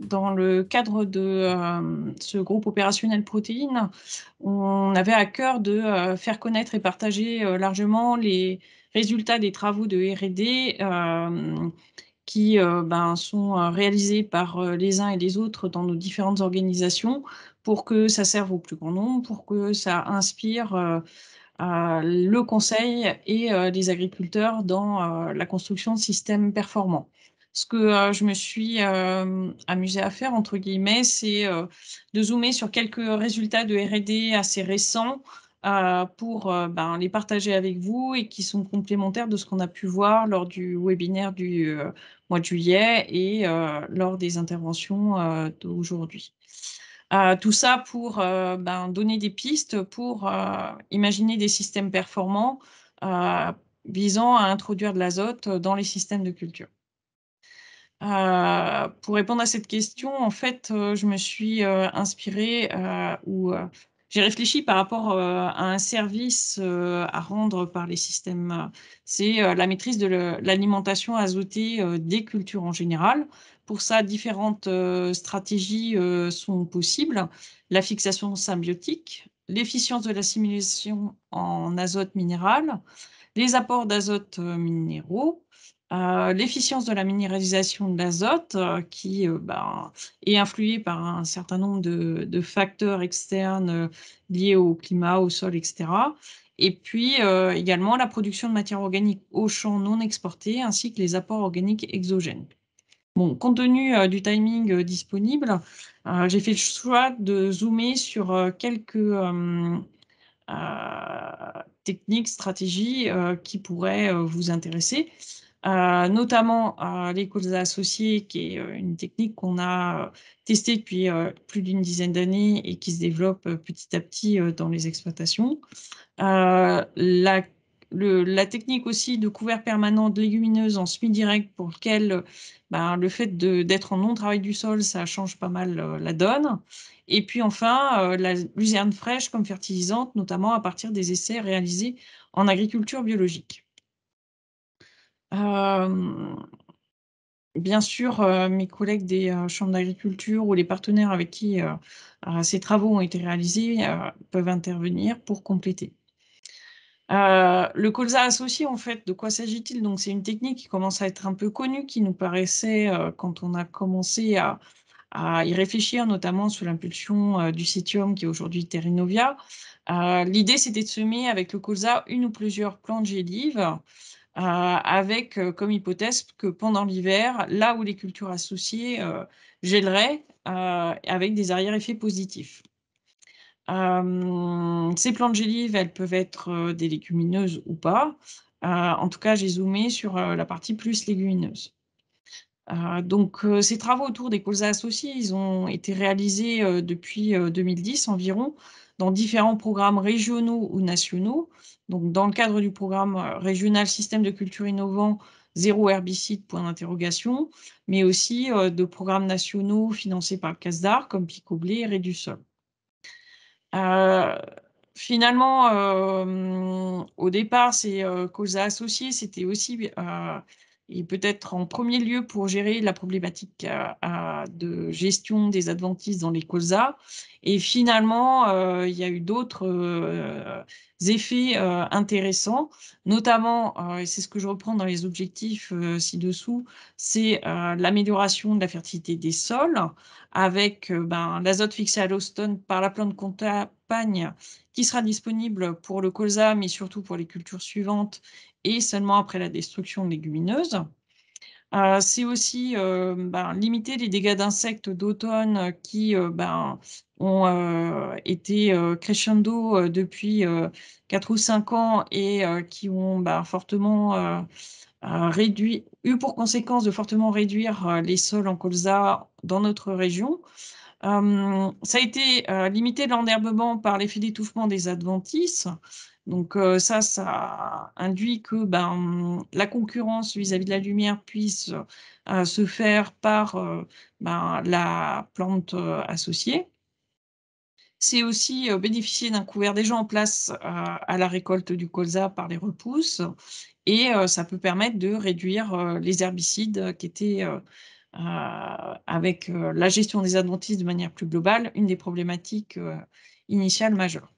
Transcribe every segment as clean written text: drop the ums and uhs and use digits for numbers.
dans le cadre de, ce groupe opérationnel protéines, on avait à cœur de, faire connaître et partager, largement les résultats des travaux de R&D, qui, sont, réalisés par, les uns et les autres dans nos différentes organisations pour que ça serve au plus grand nombre, pour que ça inspire, le conseil et les agriculteurs dans, la construction de systèmes performants. Ce que, je me suis, «amusée à faire» entre guillemets, c'est, de zoomer sur quelques résultats de R&D assez récents, pour, les partager avec vous et qui sont complémentaires de ce qu'on a pu voir lors du webinaire du, mois de juillet et lors des interventions, d'aujourd'hui. Tout ça pour, donner des pistes pour, imaginer des systèmes performants, heu, visant à introduire de l'azote dans les systèmes de culture. Pour répondre à cette question, en fait, je me suis, inspirée, j'ai réfléchi par rapport, à un service, à rendre par les systèmes, c'est, la maîtrise de l'alimentation azotée, des cultures en général. Pour ça, différentes, stratégies, sont possibles. La fixation symbiotique, l'efficience de l'assimilation en azote minéral, les apports d'azote, minéraux, l'efficience de la minéralisation de l'azote, qui, est influée par un certain nombre de facteurs externes, liés au climat, au sol et cetera. Et puis, également la production de matières organiques aux champs non exportés, ainsi que les apports organiques exogènes. Bon, compte tenu, du timing, disponible, j'ai fait le choix de zoomer sur, quelques, techniques, stratégies, qui pourraient, vous intéresser. Notamment, les colzas associés qui est, une technique qu'on a, testée depuis, plus d'une dizaine d'années et qui se développe, petit à petit, dans les exploitations. La technique aussi de couvert permanent de légumineuses en semi-direct pour lequel, le fait d'être en non-travail du sol, ça change pas mal, la donne. Et puis enfin, la luzerne fraîche comme fertilisante, notamment à partir des essais réalisés en agriculture biologique. Hem, Bien sûr, mes collègues des, chambres d'agriculture ou les partenaires avec qui, ces travaux ont été réalisés, peuvent intervenir pour compléter. Le colza associé, en fait, de quoi s'agit-il? Donc c'est une technique qui commence à être un peu connue, qui nous paraissait, quand on a commencé à y réfléchir, notamment sous l'impulsion, du Citium qui est aujourd'hui Terrinovia. L'idée, c'était de semer avec le colza une ou plusieurs plantes gélives, avec, comme hypothèse que pendant l'hiver, là où les cultures associées, gèleraient, avec des arrière-effets positifs. Ces plantes gélives, elles peuvent être, des légumineuses ou pas. En tout cas, j'ai zoomé sur, la partie plus légumineuse. Ces travaux autour des colzas associés, ils ont été réalisés, depuis, 2010 environ, dans différents programmes régionaux ou nationaux. Donc dans le cadre du programme, régional système de culture innovant, zéro herbicide, point d'interrogation, mais aussi, de programmes nationaux financés par le CASDAR comme Picoblé et Rédusol. Heu, Finalement, au départ, ces, colzas associés, c'était aussi, et peut-être en premier lieu pour gérer la problématique, de gestion des adventices dans les colzas et finalement, il y a eu d'autres, effets, intéressants, notamment, et c'est ce que je reprends dans les objectifs, ci-dessous, c'est, l'amélioration de la fertilité des sols avec, l'azote fixé à l'host par la plante compagne qui sera disponible pour le colza, mais surtout pour les cultures suivantes et seulement après la destruction de légumineuses. C'est aussi, limiter les dégâts d'insectes d'automne, qui, ont, été, crescendo, depuis, 4 ou 5 ans et qui ont, fortement, réduit eu pour conséquence de fortement réduire, les sols en colza dans notre région. Ça a été, limité l'enherbement par l'effet d'étouffement des adventices. Ça induit que, la concurrence vis-à-vis de la lumière puisse, se faire par, la plante, associée. C'est aussi, bénéficier d'un couvert déjà en place, à la récolte du colza par les repousses et ça peut permettre de réduire, les herbicides, qui étaient, avec la gestion des adventices de manière plus globale, une des problématiques initiales majeures.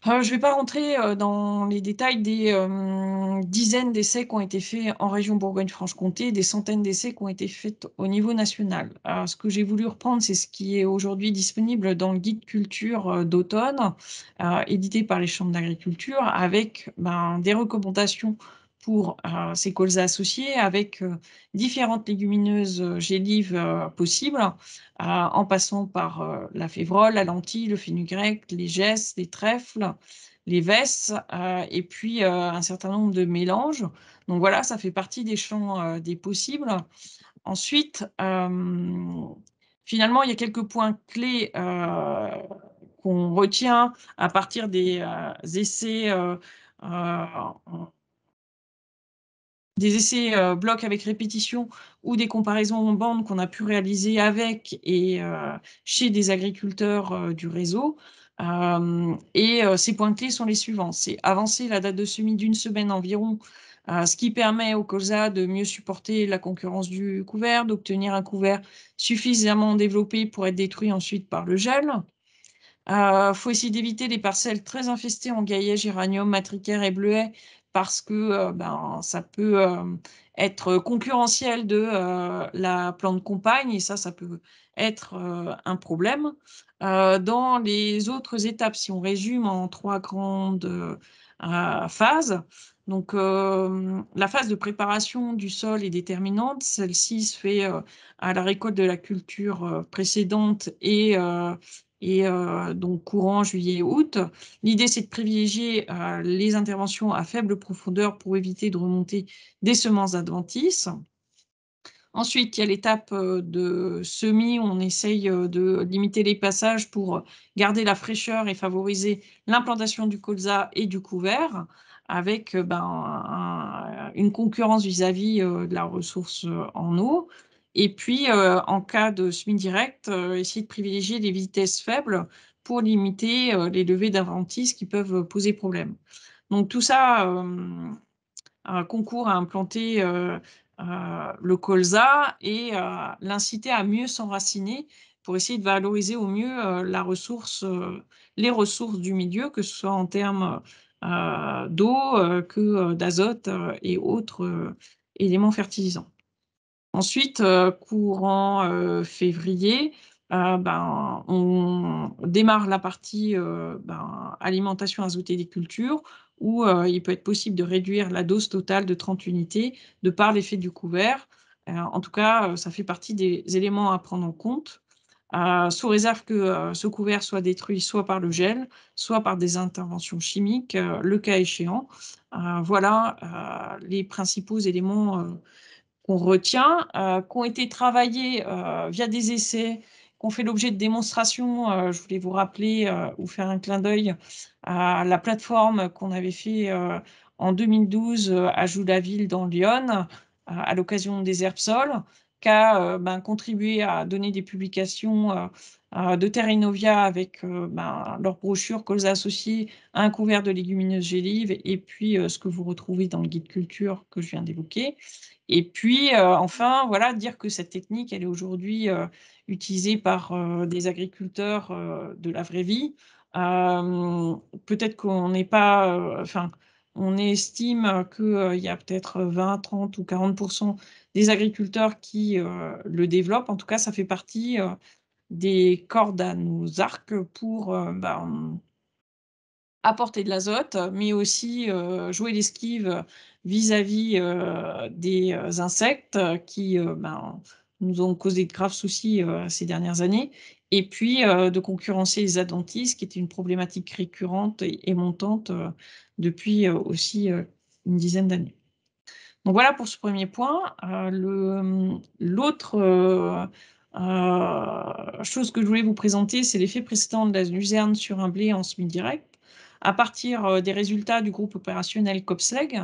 Je ne vais pas rentrer dans les détails des dizaines d'essais qui ont été faits en région Bourgogne-Franche-Comté, des centaines d'essais qui ont été faits au niveau national. Ce que j'ai voulu reprendre, c'est ce qui est aujourd'hui disponible dans le guide culture d'automne, édité par les chambres d'agriculture, avec des recommandations pour ces colzas associés, avec différentes légumineuses gélives possibles, en passant par la févrole, la lentille, le fenugrec, les gesses, les trèfles, les vesses, et puis un certain nombre de mélanges. Donc voilà, ça fait partie des champs des possibles. Ensuite, finalement, il y a quelques points clés qu'on retient à partir des essais blocs avec répétition ou des comparaisons en bande qu'on a pu réaliser avec et chez des agriculteurs du réseau. Ces points clés sont les suivants. C'est avancer la date de semis d'une semaine environ, ce qui permet au colza de mieux supporter la concurrence du couvert, d'obtenir un couvert suffisamment développé pour être détruit ensuite par le gel. Faut essayer d'éviter les parcelles très infestées en gaillet, géranium, matricaire et bleuet parce que ça peut être concurrentiel de la plante compagne et ça peut être un problème. Dans les autres étapes, si on résume en 3 grandes phases, donc la phase de préparation du sol est déterminante. Celle-ci se fait à la récolte de la culture précédente et donc courant juillet-août. L'idée, c'est de privilégier les interventions à faible profondeur pour éviter de remonter des semences adventices. Ensuite, il y a l'étape de semis où on essaye de limiter les passages pour garder la fraîcheur et favoriser l'implantation du colza et du couvert avec une concurrence vis-à-vis de la ressource en eau. Et puis, en cas de semis direct, essayer de privilégier les vitesses faibles pour limiter les levées d'adventices qui peuvent poser problème. Donc tout ça concourt à implanter le colza et l'inciter à mieux s'enraciner pour essayer de valoriser au mieux les ressources du milieu, que ce soit en termes d'eau, que d'azote et autres éléments fertilisants. Ensuite, courant février, on démarre la partie alimentation azotée des cultures où il peut être possible de réduire la dose totale de 30 unités de par l'effet du couvert. En tout cas, ça fait partie des éléments à prendre en compte, sous réserve que ce couvert soit détruit soit par le gel, soit par des interventions chimiques, le cas échéant. Voilà les principaux éléments qu'on retient, qui ont été travaillés via des essais, qui ont fait l'objet de démonstrations. Je voulais vous rappeler ou faire un clin d'œil à la plateforme qu'on avait fait en 2012 à Joux-la-Ville dans Lyon, à l'occasion des Herbsols, qui a contribué à donner des publications de Terra Innovia avec leur brochure colza associée à un couvert de légumineuses gélives et puis ce que vous retrouvez dans le guide culture que je viens d'évoquer. Et puis, enfin, voilà, dire que cette technique, elle est aujourd'hui utilisée par des agriculteurs de la vraie vie. Peut-être qu'on n'est pas, enfin, on estime qu'il y a peut-être 20, 30 ou 40% des agriculteurs qui le développent. En tout cas, ça fait partie des cordes à nos arcs pour apporter de l'azote, mais aussi jouer l'esquive vis-à-vis des insectes qui nous ont causé de graves soucis ces dernières années, et puis de concurrencer les adventices, qui était une problématique récurrente et montante depuis aussi une dizaine d'années. Donc voilà pour ce premier point. L'autre chose que je voulais vous présenter, c'est l'effet précédent de la luzerne sur un blé en semi-direct à partir des résultats du groupe opérationnel COPSEG.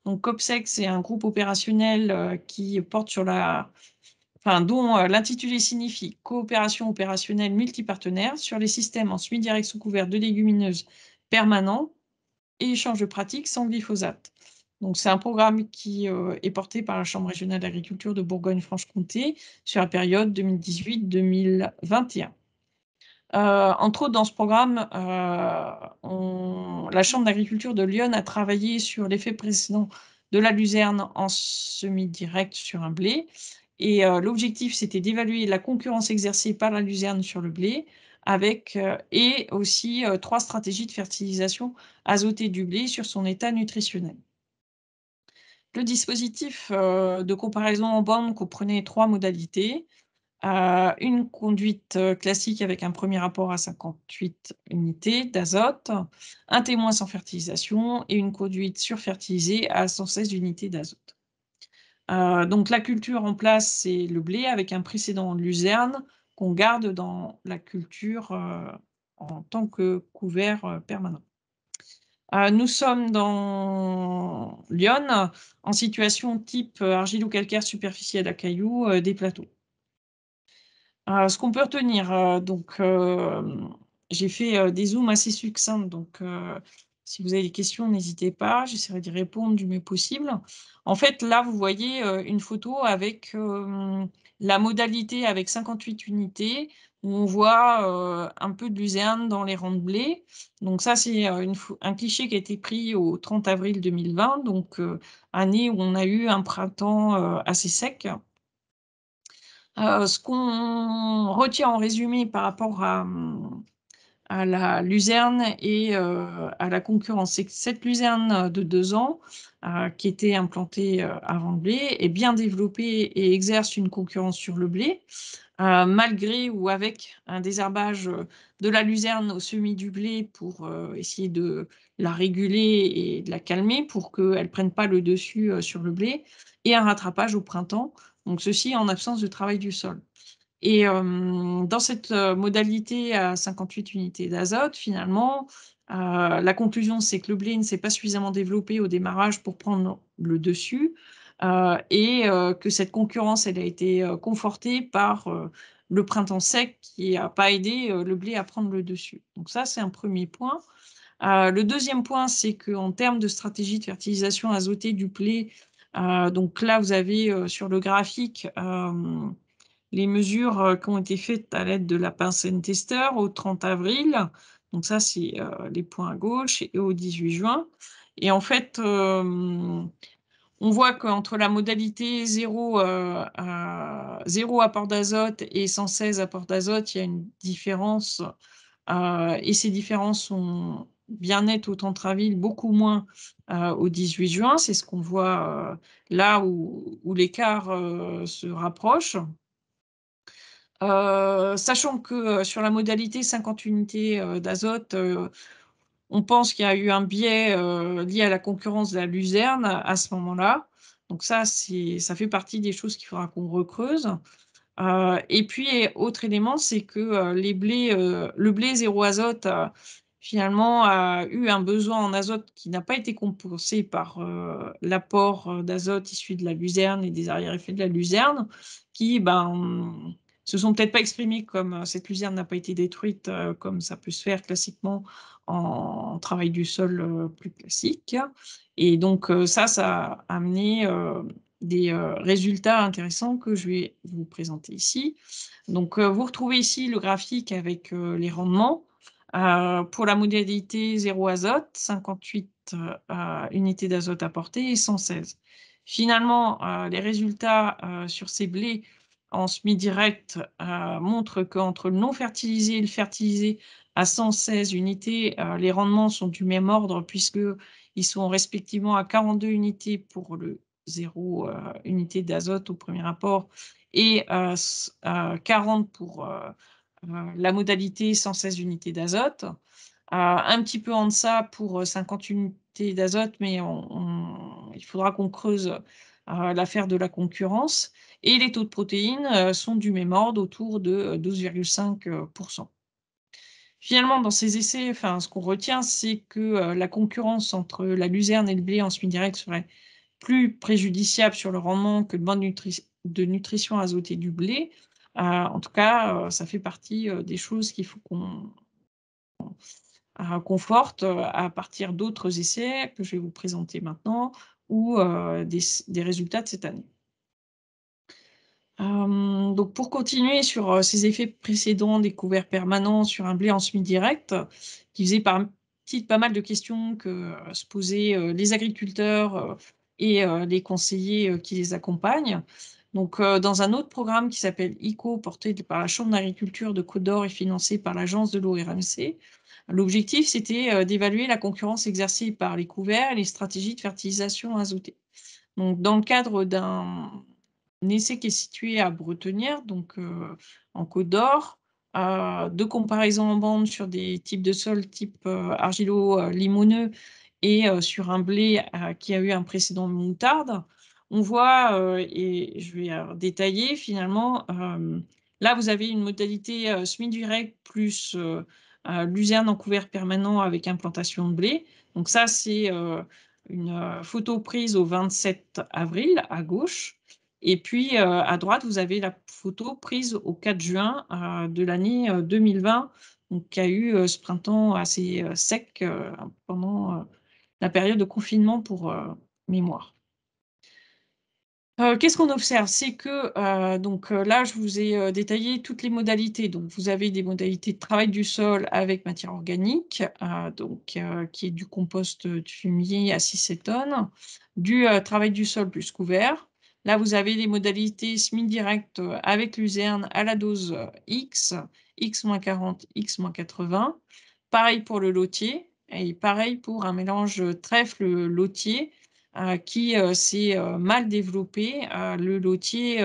Donc COPSEG, c'est un groupe opérationnel qui porte sur dont l'intitulé signifie Coopération opérationnelle multipartenaire sur les systèmes en semi-direct sous couvert de légumineuses permanents et échange de pratiques sans glyphosate. Donc c'est un programme qui, est porté par la Chambre régionale d'agriculture de Bourgogne-Franche-Comté sur la période 2018-2021. Entre autres, dans ce programme, la Chambre d'agriculture de Lyon a travaillé sur l'effet précédent de la luzerne en semi-direct sur un blé et l'objectif, c'était d'évaluer la concurrence exercée par la luzerne sur le blé avec, et aussi, 3 stratégies de fertilisation azotée du blé sur son état nutritionnel. Le dispositif, de comparaison en borne comprenait 3 modalités. Une conduite, classique avec un premier rapport à 58 unités d'azote, un témoin sans fertilisation et une conduite surfertilisée à 116 unités d'azote. Donc la culture en place, c'est le blé avec un précédent en luzerne qu'on garde dans la culture, en tant que couvert, permanent. Nous sommes dans Lyon, en situation type, argilo-calcaire superficielle à cailloux, des plateaux. Ce qu'on peut retenir, donc j'ai fait, des zooms assez succincts, donc si vous avez des questions, n'hésitez pas, j'essaierai d'y répondre du mieux possible. En fait, là, vous voyez, une photo avec, la modalité avec 58 unités, où on voit, un peu de luzerne dans les rangs de blé. Donc ça, c'est, un cliché qui a été pris au 30 avril 2020, donc année où on a eu un printemps, assez sec. Ce qu'on retient en résumé par rapport à la luzerne et à la concurrence, c'est que cette luzerne, de 2 ans, qui était implantée, avant le blé, est bien développée et exerce une concurrence sur le blé, malgré ou avec un désherbage, de la luzerne au semis du blé pour, essayer de la réguler et de la calmer pour qu'elle ne prenne pas le dessus, sur le blé et un rattrapage au printemps, donc ceci en absence de travail du sol. Et dans cette, modalité à 58 unités d'azote, finalement, la conclusion, c'est que le blé ne s'est pas suffisamment développé au démarrage pour prendre le dessus, et que cette concurrence, elle a été, confortée par, le printemps sec qui n'a pas aidé, le blé à prendre le dessus. Donc ça, c'est un premier point. Le deuxième point, c'est qu'en termes de stratégie de fertilisation azotée du blé, donc là, vous avez, sur le graphique, les mesures, qui ont été faites à l'aide de la pince N-Tester au 30 avril. Donc ça, c'est, les points à gauche et au 18 juin et en fait, on voit qu'entre la modalité 0 apport d'azote et 116 apports d'azote, il y a une différence, et ces différences sont bien nettes au 30 avril, beaucoup moins, au 18 juin. C'est ce qu'on voit, là où l'écart, se rapproche. Sachant que, sur la modalité 50 unités, d'azote, on pense qu'il y a eu un biais, lié à la concurrence de la luzerne à ce moment-là. Donc ça fait partie des choses qu'il faudra qu'on recreuse. Et puis autre élément, c'est que, le blé zéro azote, finalement a eu un besoin en azote qui n'a pas été compensé par, l'apport, d'azote issu de la luzerne et des arrière-effets de la luzerne qui, se sont peut-être pas exprimés comme, cette luzerne n'a pas été détruite, comme ça peut se faire classiquement en travail du sol, plus classique et donc ça a amené, des, résultats intéressants que je vais vous présenter ici. Donc, vous retrouvez ici le graphique avec, les rendements, pour la modalité 0 azote, 58, unités d'azote apportées et 116. Finalement, les résultats, sur ces blés en semi-direct, montrent qu'entre le non fertilisé et le fertilisé à 116 unités, les rendements sont du même ordre puisqu'ils sont respectivement à 42 unités pour le 0, unité d'azote au premier rapport et 40 pour, la modalité 116 unités d'azote. Un petit peu en deçà pour, 50 unités d'azote, mais il faudra qu'on creuse, l'affaire de la concurrence et les taux de protéines, sont du même ordre, autour de, 12,5 Finalement, dans ces essais, enfin, ce qu'on retient, c'est que, la concurrence entre la luzerne et le blé en semi-direct serait plus préjudiciable sur le rendement que le manque de nutrition azotée du blé. En tout cas, ça fait partie, des choses qu'il faut qu'on conforte, à partir d'autres essais que je vais vous présenter maintenant, ou des résultats de cette année. Donc pour continuer sur, ces effets précédents des couverts permanents sur un blé en semi-direct, qui faisait partie de pas mal de questions que, se posaient, les agriculteurs, et les conseillers, qui les accompagnent. Donc, dans un autre programme qui s'appelle ICO, porté par la chambre d'agriculture de Côte d'Or et financé par l'agence de l'eau RMC, l'objectif c'était, d'évaluer la concurrence exercée par les couverts et les stratégies de fertilisation azotée. Donc dans le cadre d'un essai qui est situé à Bretenière, donc en Côte d'Or, de comparaison en bande sur des types de sols type, argilo-limoneux et sur un blé, qui a eu un précédent moutarde. On voit, et je vais, détailler finalement, là vous avez une modalité, semi-direct plus, luzerne en couvert permanent avec implantation de blé. Donc ça c'est, une, photo prise au 27 avril à gauche et puis, à droite, vous avez la photo prise au 4 juin, de l'année, 2020, donc qui a eu, ce printemps assez, sec, pendant, la période de confinement pour, mémoire. Qu'est-ce qu'on observe? C'est que, donc, là, je vous ai, détaillé toutes les modalités. Donc vous avez des modalités de travail du sol avec matière organique, donc, qui est du compost, de fumier à 6-7 tonnes, du, travail du sol plus couvert. Là, vous avez les modalités semi-direct, avec luzerne à la dose, X, X-40, X-80. Pareil pour le lotier et pareil pour un mélange, trèfle, lotier qui, s'est, mal développé. Le lotier,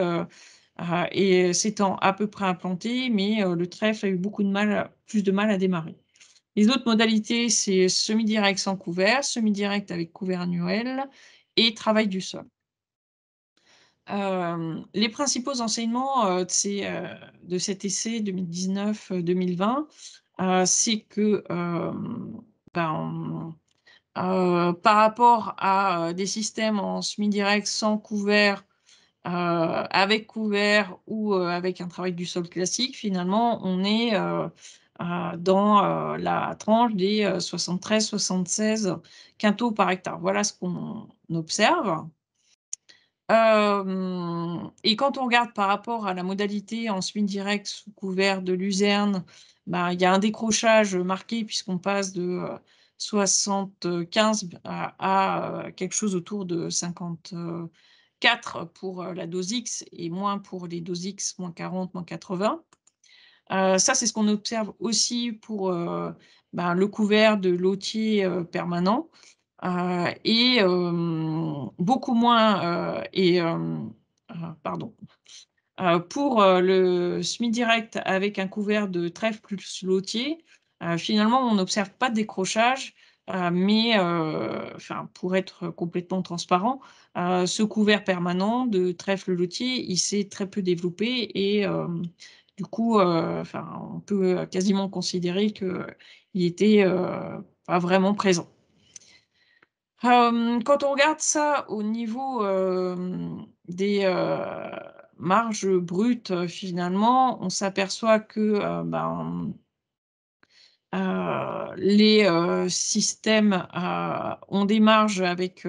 s'étant à peu près implanté, mais le trèfle a eu plus de mal à démarrer. Les autres modalités, c'est semi-direct sans couvert, semi-direct avec couvert annuel et travail du sol. Les principaux enseignements, de cet essai 2019-2020, c'est que, ben par rapport à, des systèmes en semi-direct sans couvert, avec couvert ou, avec un travail du sol classique, finalement, on est, dans, la tranche des, 73-76 quintaux par hectare. Voilà ce qu'on observe. Et quand on regarde par rapport à la modalité en semi-direct sous couvert de luzerne, ben, il y a un décrochage marqué puisqu'on passe de, 75 à quelque chose autour de 54 pour, la dose X et moins pour les doses X, -40, -80. Ça, c'est ce qu'on observe aussi pour, ben, le couvert de lotier, permanent. Et beaucoup moins, pardon, pour, le semi-direct avec un couvert de trèfle plus lotier, finalement, on n'observe pas de décrochage, mais enfin, pour être complètement transparent, ce couvert permanent de trèfle lotier, il s'est très peu développé et du coup, enfin, on peut quasiment considérer qu'il était, pas vraiment présent. Quand on regarde ça au niveau, des, marges brutes, finalement, on s'aperçoit que, ben, les, systèmes, ont des marges avec,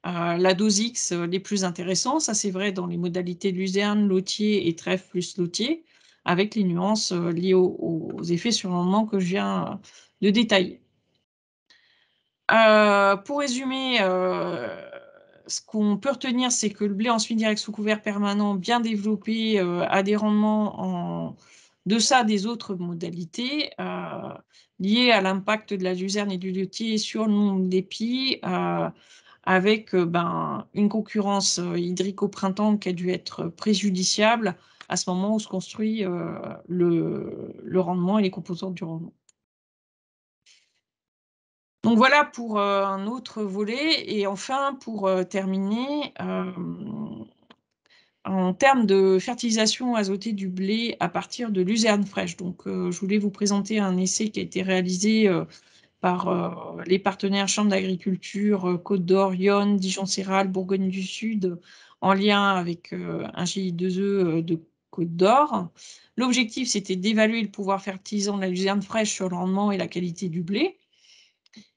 la dose X, les plus intéressants. Ça, c'est vrai dans les modalités luzerne, lotier et trèfle plus lotier, avec les nuances, liées aux effets sur le rendement que je viens, de détailler. Pour résumer, ce qu'on peut retenir, c'est que le blé en semi-direct sous couvert permanent bien développé, a des rendements en deçà des autres modalités, liés à l'impact de la luzerne et du laitier sur le nombre d'épis, avec, ben, une concurrence, hydrique au printemps qui a dû être préjudiciable à ce moment où se construit, le rendement et les composantes du rendement. Donc voilà pour, un autre volet et enfin pour, terminer, en termes de fertilisation azotée du blé à partir de luzerne fraîche. Donc, je voulais vous présenter un essai qui a été réalisé, par, les partenaires Chambre d'agriculture, Côte d'Or, Yonne, Dijon Céral, Bourgogne du Sud, en lien avec, un GI2E, de Côte d'Or. L'objectif, c'était d'évaluer le pouvoir fertilisant de la luzerne fraîche sur le rendement et la qualité du blé.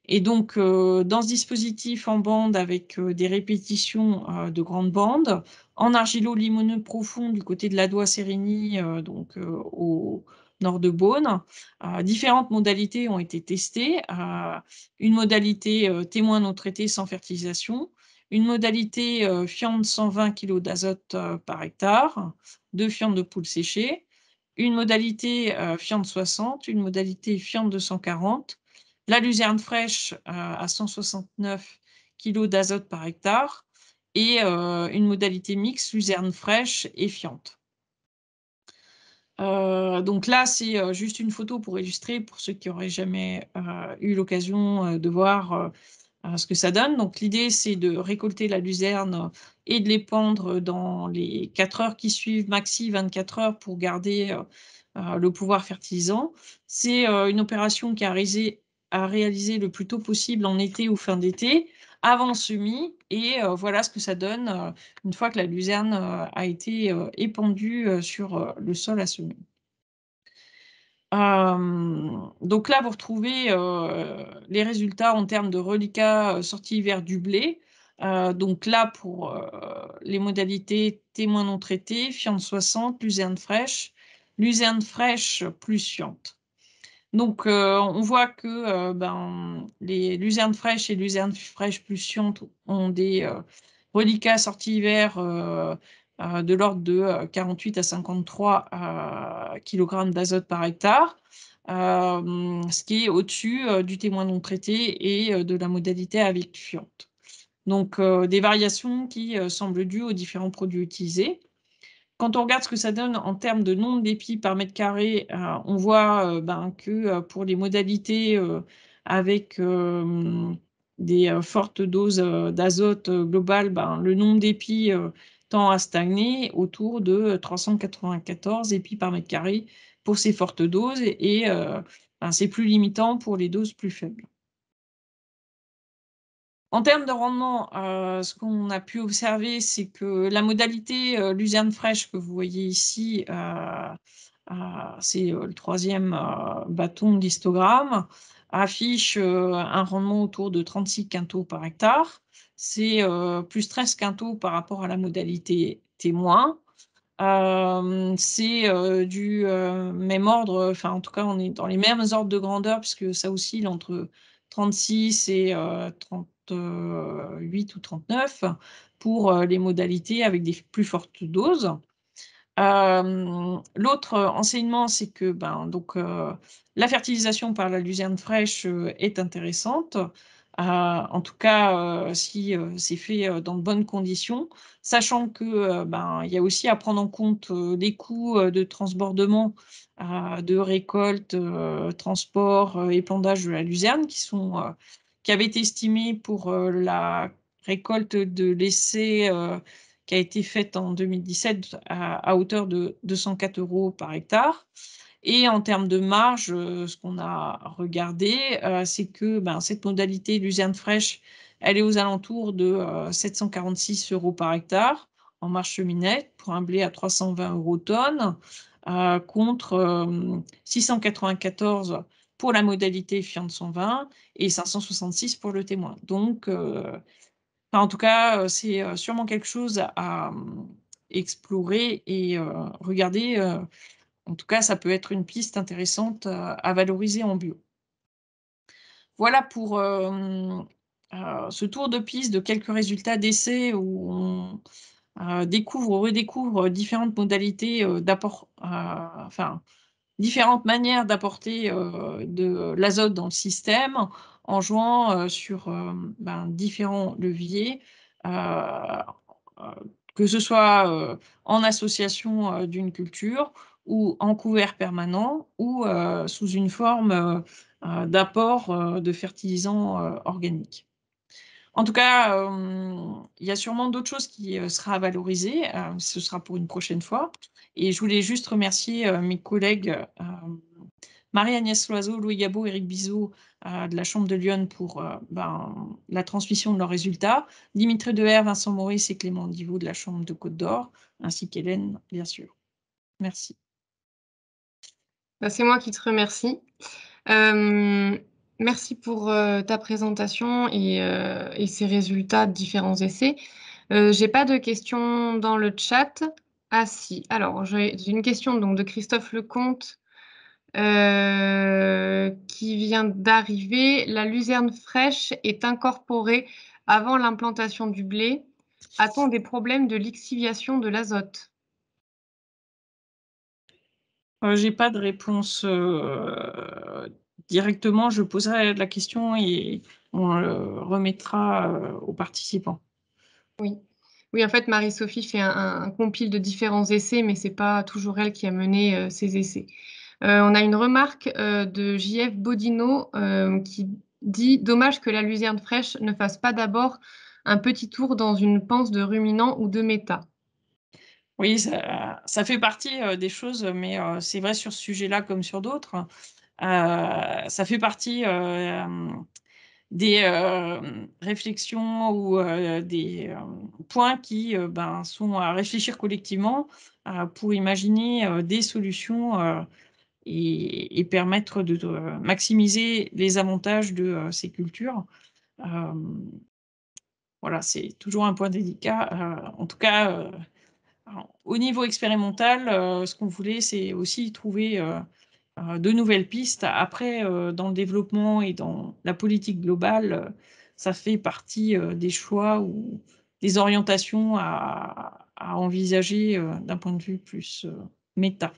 Et donc, dans ce dispositif en bande avec des répétitions de grandes bandes, en argilo-limoneux profond du côté de l'Adoua-Sérigny, donc au nord de Beaune, différentes modalités ont été testées. Une modalité témoin non traité sans fertilisation, une modalité fiente 120 kg d'azote par hectare, 2 fientes de poules séchées, une modalité fiente 60, une modalité fiente 240, la luzerne fraîche à 169 kg d'azote par hectare et une modalité mixte, luzerne fraîche et fiente. Donc là, c'est juste une photo pour illustrer, pour ceux qui n'auraient jamais eu l'occasion de voir ce que ça donne. Donc l'idée, c'est de récolter la luzerne et de l'épandre dans les 4 heures qui suivent, maxi 24 heures, pour garder le pouvoir fertilisant. C'est une opération qui à réaliser le plus tôt possible en été ou fin d'été, avant le semis, et voilà ce que ça donne une fois que la luzerne a été épandue sur le sol à semer. Donc là, vous retrouvez les résultats en termes de reliquat sortie hiver du blé. Donc là, pour les modalités témoins non traités, fiente 60, luzerne fraîche plus fiente. Donc, on voit que les luzernes fraîches et luzernes fraîches plus fientes ont des reliquats sortie hiver de l'ordre de 48 à 53 kg d'azote par hectare, ce qui est au-dessus du témoin non traité et de la modalité avec fiente. Donc, des variations qui semblent dues aux différents produits utilisés. Quand on regarde ce que ça donne en termes de nombre d'épis par mètre carré, on voit que pour les modalités avec des fortes doses d'azote global, le nombre d'épis tend à stagner autour de 394 épis par mètre carré pour ces fortes doses, et c'est plus limitant pour les doses plus faibles. En termes de rendement, ce qu'on a pu observer, c'est que la modalité luzerne fraîche que vous voyez ici, c'est le 3e bâton de l'histogramme, affiche un rendement autour de 36 quintaux par hectare. C'est plus 13 quintaux par rapport à la modalité témoin. C'est du même ordre, enfin en tout cas on est dans les mêmes ordres de grandeur, puisque ça oscille entre 36 et 38 ou 39 pour les modalités avec des plus fortes doses. L'autre enseignement, c'est que la fertilisation par la luzerne fraîche est intéressante, en tout cas si c'est fait dans de bonnes conditions, sachant que il y a aussi à prendre en compte les coûts de transbordement, de récolte, transport, épandage de la luzerne, qui avaient été estimés pour la récolte de l'essai qui a été faite en 2017 à hauteur de 204 € par hectare. Et en termes de marge, ce qu'on a regardé, c'est que cette modalité luzerne fraîche, elle est aux alentours de 746 € par hectare en marge cheminette, pour un blé à 320 € tonne, contre 694 pour la modalité fiente 120 et 566 pour le témoin. Donc, en tout cas, c'est sûrement quelque chose à explorer et regarder. En tout cas, ça peut être une piste intéressante à valoriser en bio. Voilà pour ce tour de piste de quelques résultats d'essais où on redécouvre différentes modalités d'apport, enfin différentes manières d'apporter de l'azote dans le système, en jouant sur différents leviers, heu que ce soit en association d'une culture, ou en couvert permanent, ou sous une forme d'apport de fertilisants organiques. En tout cas, il y a sûrement d'autres choses qui sera à valoriser, ce sera pour une prochaine fois, et je voulais juste remercier mes collègues Marie-Agnès Loiseau, Louis Gabot, Éric Bizot de la Chambre de Lyon pour la transmission de leurs résultats, Dimitri Deher, Vincent Maurice et Clément Divot de la Chambre de Côte d'Or, ainsi qu'Hélène, bien sûr. Merci. C'est moi qui te remercie. Merci pour ta présentation et ces résultats de différents essais. J'ai pas de questions dans le chat. Ah si, alors j'ai une question donc de Christophe Lecomte qui vient d'arriver. La luzerne fraîche est incorporée avant l'implantation du blé. A-t-on des problèmes de lixiviation de l'azote? J'ai pas de réponse, directement. Je poserai la question et on le remettra, aux participants. Oui. Oui, en fait, Marie-Sophie fait un compile de différents essais, mais c'est pas toujours elle qui a mené ces essais. On a une remarque de JF Bodino qui dit: Dommage que la luzerne fraîche ne fasse pas d'abord un petit tour dans une panse de ruminants ou de méta. Oui, ça fait partie, des choses, mais c'est vrai sur ce sujet-là comme sur d'autres, ça fait partie, des, réflexions ou des, points qui, ben, sont à réfléchir collectivement, pour imaginer, des solutions, et permettre de maximiser les avantages de, ces cultures. Hem, voilà, c'est toujours un point délicat, en tout cas, alors au niveau expérimental, ce qu'on voulait, c'est aussi trouver, de nouvelles pistes. Après, dans le développement et dans la politique globale, ça fait partie, des choix ou des orientations à envisager, d'un point de vue plus, méta.